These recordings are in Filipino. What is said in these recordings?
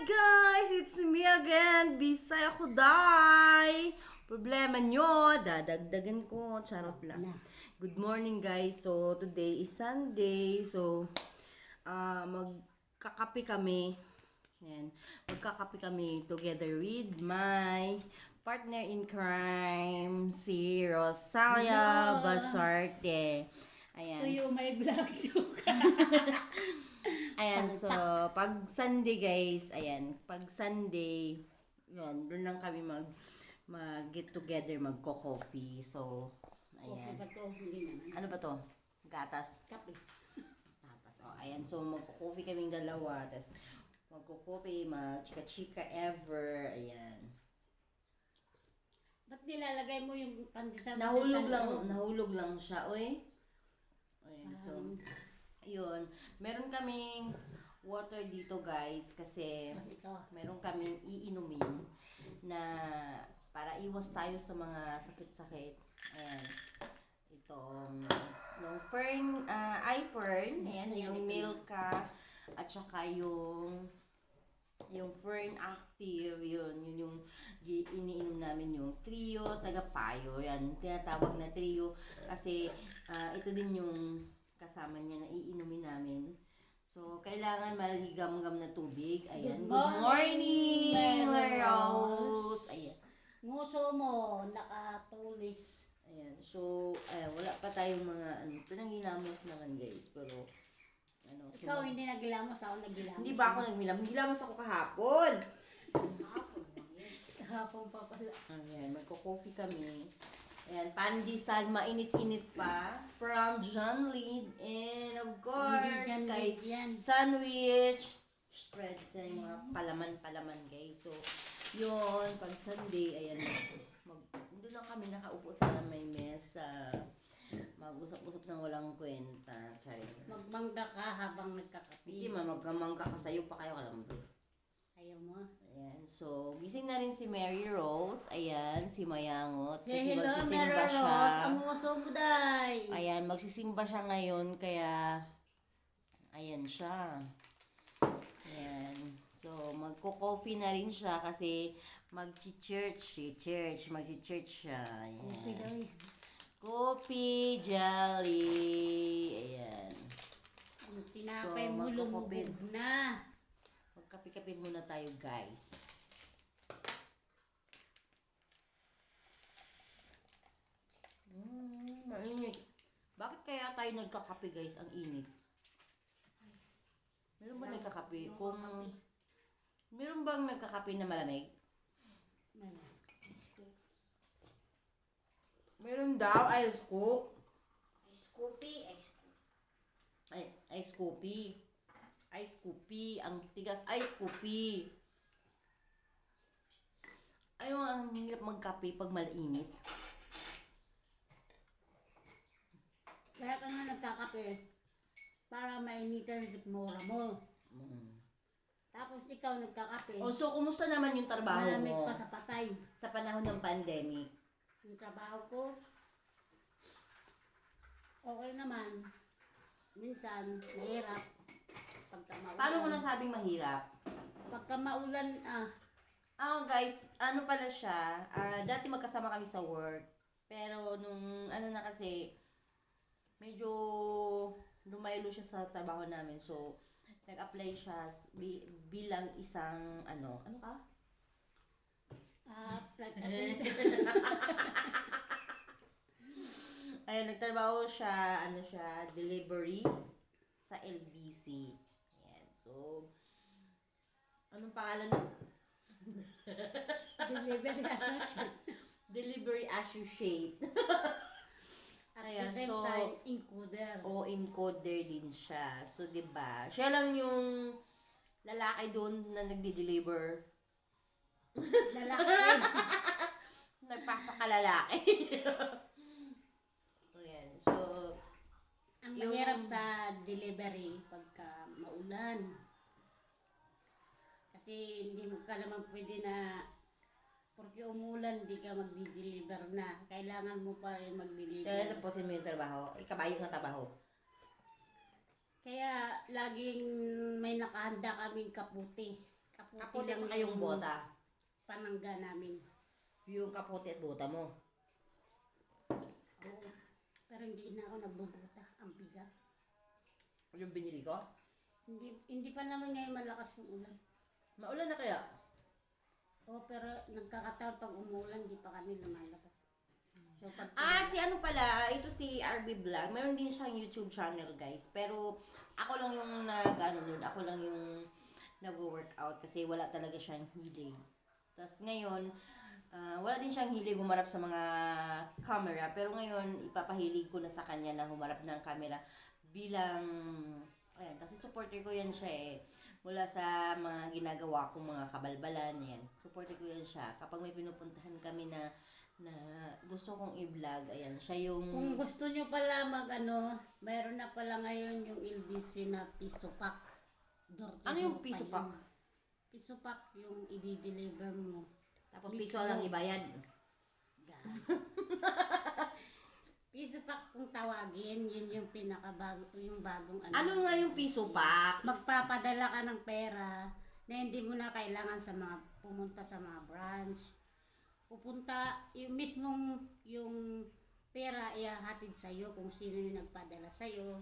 guys! It's me again, Bisay ako, day! Problema nyo, dadagdagan ko, charot lang. Good morning guys, so today is Sunday, so magkakape kami. Yan. Magkakape kami together with my partner in crime, si Rosalia Basarte. Ayan. Tuyo may vlog ka. Ayan, so, pag Sunday guys, ayan, pag Sunday, yun, doon lang kami mag-get together, magko-coffee. So, ayan. Ano ba to? Gatas? Kape. Gatas. Oh, ayan, so magko-coffee kaming dalawa, tapos magko-coffee, mag-chika-chika ever, ayan. Ba't nilalagay mo yung pandesal? Nahulog lang siya, oy. Ayan, so, yun. Meron kaming water dito guys kasi Ito. meron kaming iinumin na para iwas tayo sa mga sakit-sakit. Ayan. Itong yung fern, iFern, ayan, yung Milka, at saka yung Fern Active, yun yung iniinom namin, yung Trio Tagapayo. Yan, tinatawag na Trio kasi ito din yung kasama niya na iinumin namin. So, kailangan maligam-gam na tubig. Ayan. Good morning, Rose! Ayan. Nguso mo, nakatulik. Ayan. So, wala pa tayong mga, pinangilamos naman guys. Pero, Ikaw hindi nagilamos, ako nagilamos. hindi ba ako nagmilamos? Nagmilamos ako kahapon. Kahapon pa pala. Ayan, magko-coffee kami. Ayan, pandesal, mainit-init pa. From John Lead. And of course, John kay Lead yan. sandwich. Spread sa yung mga palaman-palaman guys. So, yun, pag Sunday, ayan, doon lang kami nakaupo sa may mesa. Mag-usap-usap ng walang kwenta. Charing. Magmangga ka habang nagkakape. Hindi man, magkamangka ka sa'yo pa kayo kalambo. Ayaw mo. Ayan, so, gising na rin si Mary Rose. Ayan, si Mayangot. Say Kasi hello, magsisimba Mary siya. Rose. Ang nguso mo, day. Ayan, magsisimba siya ngayon, kaya, ayan siya. Ayan. So, magko-coffee na rin siya kasi magchi-church siya. Ayan. Okay daw yan. Coffee, jelly. Ayan. Ang tinapay mo, magkakape. lumubog na. Magkape-kape muna tayo, guys. Mainit. Bakit kaya tayo nagkakape, guys? Ang init. Meron ba nagkakape? Meron bang nagkakape na malamig? Meron daw, ice cook. Ice coffee. Ice coffee. Ice coffee. Ang tigas ice coffee. Ayaw, ang hirap magkape pag malainit. Kaya ka nga nagkakape para mainitan si mura mo. Tapos ikaw nagkakape. So, kumusta naman yung trabaho Malamig mo pa sa patay. sa panahon ng pandemic? Yung trabaho ko, okay naman. Minsan, mahirap. Pagka maulan. Paano mo nasabing mahirap? Pagka maulan, Guys, ano pala siya, dati magkasama kami sa work. Pero nung na kasi, medyo lumaylo siya sa trabaho namin. So, nag-apply siya bilang isang, ano ka? Ayun, nagtrabaho siya, delivery sa LBC. Ayan, so, anong pangalan nun? delivery associate. Delivery associate. At Ayan, the same so, time, encoder. encoder din siya. So, 'di ba? Siya lang yung lalaki doon na nagdi-deliver. Lalaki. Nagpapakalalaki. Ayan, so, Ang mahirap sa delivery pagka maulan. Kasi hindi mo ka naman pwede na porque umulan, di ka magdi-deliver na. Kailangan mo pa rin mag-deliver. kaya tapusin mo yung trabaho. Ikabayo ng trabaho. Kaya laging may nakahanda kaming kaputi. Kapote lang tsaka yung bota. Panangga namin. Yung kapote at bota mo. Oo. Pero hindi na ako nagbubuta. Ang bigat. Yung binili ko? Hindi pa naman ngayon malakas yung ulan. Maulan na kaya? Oo, pero nagkakataon pag umulan, di pa kami lumalabas. So, pag Si ano pala, ito si RB Vlog. Meron din siyang YouTube channel, guys. Pero ako lang yung nag-ano nun. Ako lang yung nag-workout kasi wala talaga siyang hilig. Tapos ngayon, wala din siyang hilig humarap sa mga camera. Pero ngayon, ipapahilig ko na sa kanya na humarap ng camera bilang, ayan, kasi supporter ko yan siya eh. Mula sa mga ginagawa kong mga kabalbalan, yan. Supporter ko yan siya. Kapag may pinupuntahan kami na gusto kong i-vlog, ayan, siya yung... kung gusto nyo pala mayroon na pala ngayon yung LBC na piso pack. Ano yung piso pack? Piso pack yung i-deliver mo. Tapos Mismo. piso lang ibayad. Piso pack kung tawagin, yun yung yung bagong Ano nga yung piso pack? Magpapadala ka ng pera na hindi mo na kailangan sa mga pumunta sa mga branch. Pupunta, yung mismong yung pera ihahatid sa'yo kung sino yung nagpadala sa'yo.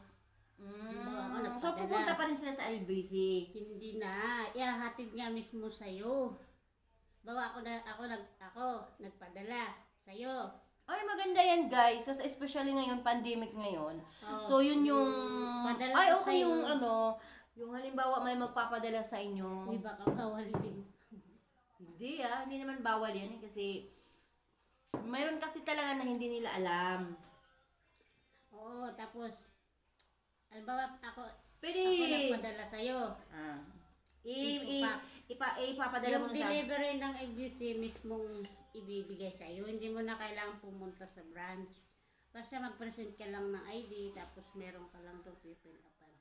So pupunta pa rin sila sa LBC. Hindi na, ihahatid nga mismo sa'yo. Bawa ako nagpadala sa'yo. Ay, maganda yan, guys. Especially ngayon, pandemic ngayon. Oh, So, yun yung... padala Ay, ko okay sa'yo. yung yung halimbawa may magpapadala sa inyo. Uy, baka bawal din. Hindi hindi naman bawal yan eh, kasi mayroon kasi talaga na hindi nila alam. Oo, tapos, halimbawa ako Pwede. nagpadala sa'yo. Piso pack. Ipapadala mo Yung na sa... delivery ng LBC mismong ibibigay sa iyo. Hindi mo na kailangan pumunta sa branch. Basta mag-present ka lang ng ID, tapos meron ka lang itong fill upan.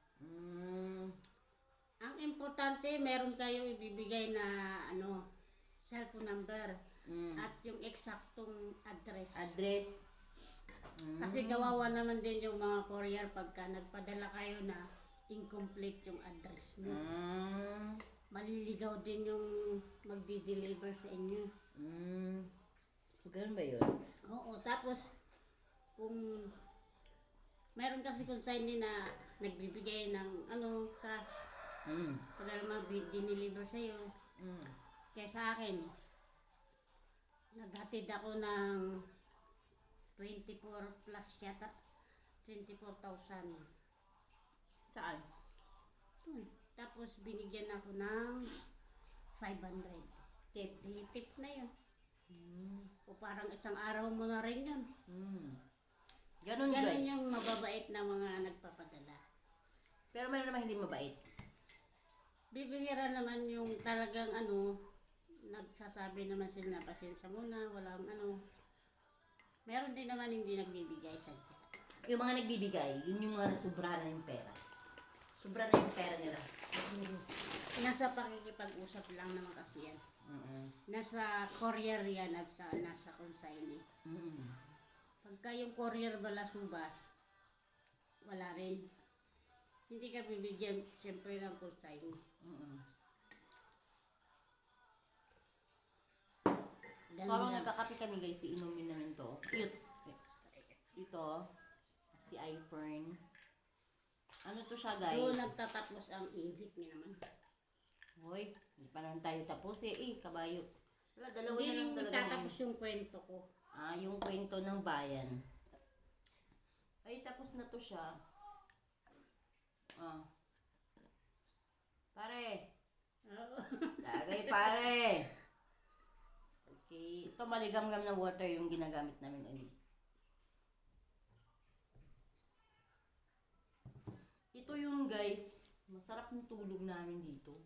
Ang importante, meron kayong ibibigay na cellphone number at yung eksaktong address. Address. Kasi kawawa naman din yung mga courier pagka nagpadala kayo na incomplete yung address mo. Maliligaw din yung magdi-deliver sa inyo. Ganun ba yun? Oo, tapos kung meron kasi consignee na nagbibigay ng cash, pag alam mo, diniliver sa'yo. Kaya sa akin, naghatid ako ng 24 plus yata, 24,000. Saan? Tapos binigyan ako ng 500. Tip. Di tip na yun. O parang isang araw mo na rin yun. Ganun, Ganun guys. yung mababait na mga nagpapadala. Pero mayroon naman hindi mabait. Bibihira naman yung talagang nagsasabi naman sila na pasensya muna, walang Meron din naman hindi nagbibigay sa Yung mga nagbibigay, yun yung mga nasubra na yung pera. Sobra na yung pera nila. Nasa pakikipag-usap lang naman kasi yan. Nasa courier yan at nasa consignee. Pagka yung courier balasubas, wala rin. Hindi ka bibigyan siyempre ng consignee. So, habang nagkakape kami, guys, inumin namin to. Ito, si iFern. Ano to siya, guys? So, nagtatapos ang init niya naman. Hoy, hindi pa naman tayo tapos eh. Kabayo. Wala, dalawa na Hindi lang yung talaga. tatapos yung kwento ko. Yung kwento ng bayan. Ay, tapos na to siya. Pare. Lagay, pare. Okay. Ito, maligam-gam na water yung ginagamit namin. Ito yung, guys, masarap yung tulog namin dito.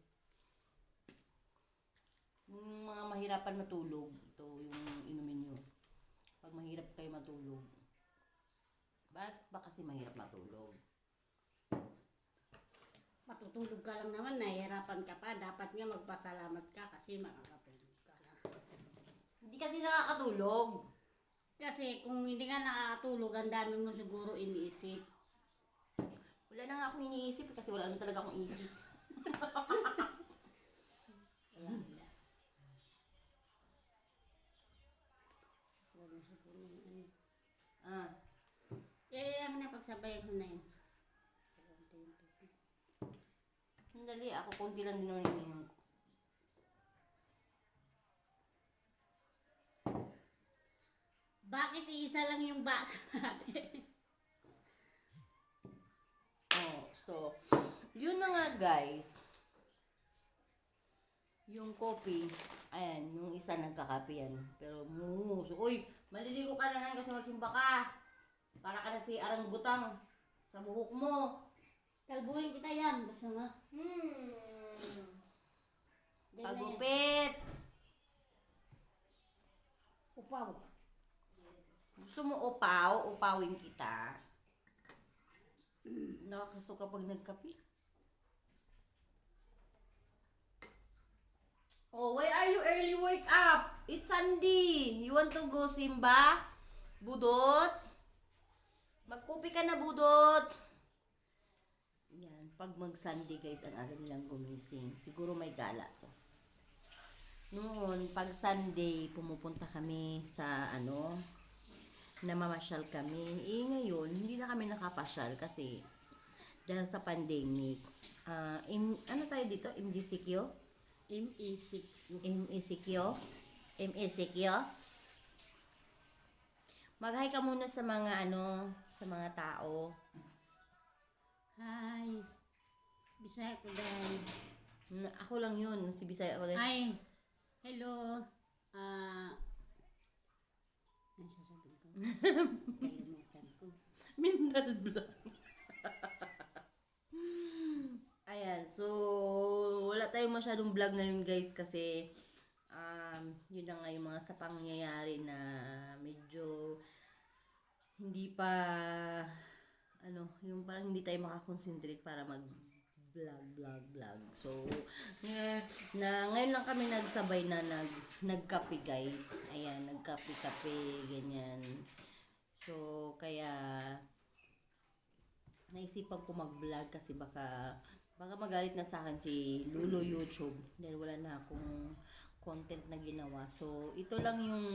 Yung mga mahirapan matulog, ito yung inumin nyo. Pag mahirap kayo matulog. Bakit ba kasi mahirap matulog? Matutulog ka lang naman, nahihirapan ka pa. Dapat nga magpasalamat ka kasi makakatulog ka na. Hindi kasi nakakatulog. Kasi kung hindi ka nakakatulog, ang dami mo siguro iniisip. Wala na nga akong iniisip kasi wala na talaga akong isip. pagsabayan ko na yun. Sandali, ako konti lang din naman ininom ko. Bakit isa lang yung baso natin? Oh, so, yun na nga guys. Yung coffee, ayan, yung isa nagkakape yan. Pero, so, uy, maliligo ka na nga kasi magsimba ka. Para ka na si Arang-Gutang sa buhok mo. Kalbuhin kita yan. Gusto mo? Ganyan yan. Pagupit. Upaw. Gusto mo upaw, upawin kita. Nakakasuka pag nagkape. Oh, why are you early wake up? It's Sunday. You want to go Simba? Budots? Magkupi ka na, Budots. Yan, pag mag-Sunday guys, ang aga nilang gumising. Siguro may gala to. Noon, pag Sunday, pumupunta kami sa namamasyal kami. Ngayon, hindi na kami nakapasyal kasi dahil sa pandemic. Ano tayo dito? MGCQ? M-E-6. MECQ? MECQ? Mag-hi ka muna sa mga sa mga tao. Hi. Bisaya ko dahil. Ako lang yun, si Bisaya ako din. Hi. Hello. Ano sasabihin ko? Kalimutan ko. Mindal vlog. Ayan, so wala tayong masyadong vlog ngayon guys kasi yun na nga yung mga sa pangyayari na medyo hindi pa yung parang hindi tayo makakonsentrate para mag vlog. So, ngayon lang kami nagsabay na nagkape guys. Ayan, nagkape-kape, ganyan. So, kaya naisipan ko mag-vlog kasi baka magalit na sa akin si Lulo YouTube dahil wala na akong content na ginawa. So, ito lang yung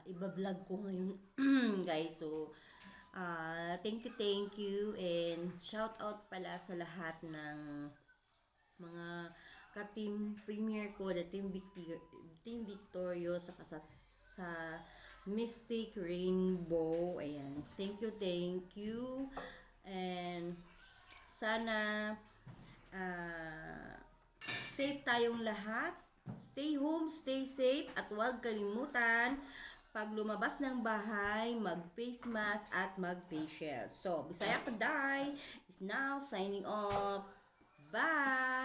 iba-vlog ko ngayon guys. So, thank you and shout out pala sa lahat ng mga ka-team premier ko, the Team Victorio sa Mystic Rainbow. Ayan. Thank you. And sana safe tayong lahat. Stay home, stay safe at huwag kalimutan pag lumabas ng bahay, mag-face mask at mag-facial. So, Bisaya Kaday is now signing off. Bye!